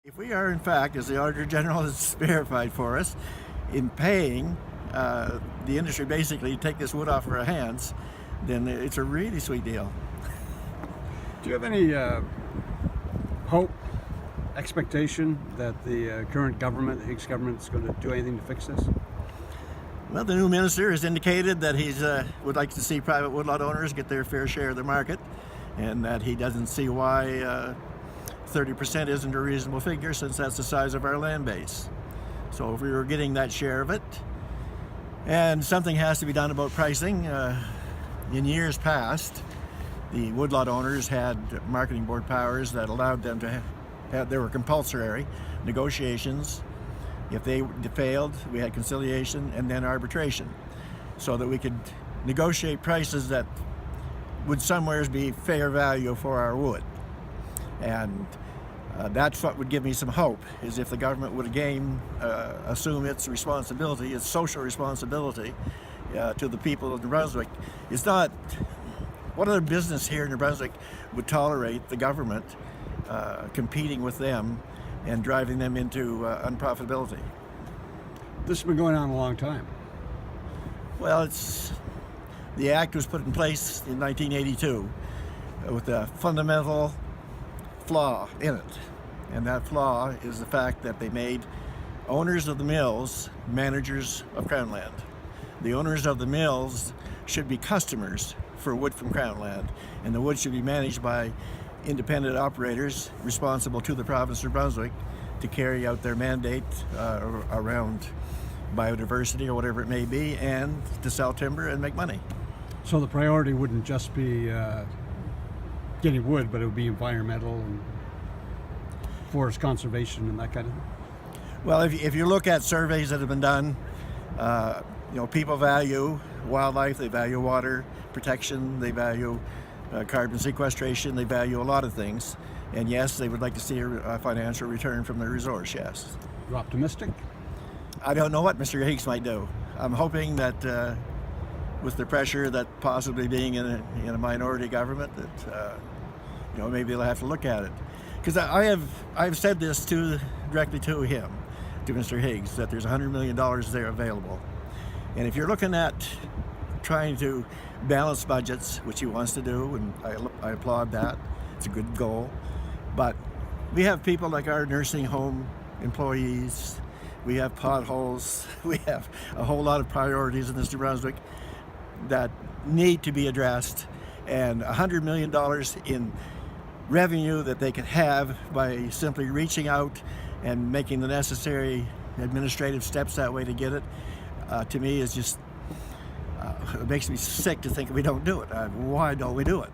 If we are, in fact, as the Auditor General has verified for us, in paying the industry basically to take this wood off our hands, then it's a really sweet deal. Do you have any hope, expectation that the current government, the Higgs government, is going to do anything to fix this? Well, the new minister has indicated that he would like to see private woodlot owners get their fair share of the market, and that he doesn't see why 30% isn't a reasonable figure, since that's the size of our land base. So if we were getting that share of it, and something has to be done about pricing. In years past, the woodlot owners had marketing board powers that allowed them to have, there were compulsory negotiations. If they failed, we had conciliation and then arbitration, so that we could negotiate prices that would somewheres be fair value for our wood. And that's what would give me some hope, is if the government would again assume its responsibility, its social responsibility to the people of New Brunswick. It's not, what other business here in New Brunswick would tolerate the government competing with them and driving them into unprofitability? This has been going on a long time. Well, the act was put in place in 1982 with a fundamental flaw in it, and that flaw is the fact that they made owners of the mills managers of Crown land. The owners of the mills should be customers for wood from Crown land, and the wood should be managed by independent operators responsible to the province of Brunswick to carry out their mandate around biodiversity or whatever it may be, and to sell timber and make money. So the priority wouldn't just be getting wood, but it would be environmental and forest conservation and that kind of thing? Well, if you look at surveys that have been done, people value wildlife, they value water protection, they value carbon sequestration, they value a lot of things. And yes, they would like to see a financial return from their resource, yes. You're optimistic? I don't know what Mr. Higgs might do. I'm hoping that with the pressure that possibly being in a minority government, that maybe they'll have to look at it. Because I've said this directly to him, to Mr. Higgs, that there's $100 million there available. And if you're looking at trying to balance budgets, which he wants to do, and I applaud that, it's a good goal. But we have people like our nursing home employees, we have potholes, we have a whole lot of priorities in this New Brunswick that need to be addressed, and $100 million in revenue that they could have by simply reaching out and making the necessary administrative steps that way to get it, to me is just, it makes me sick to think we don't do it. Why don't we do it?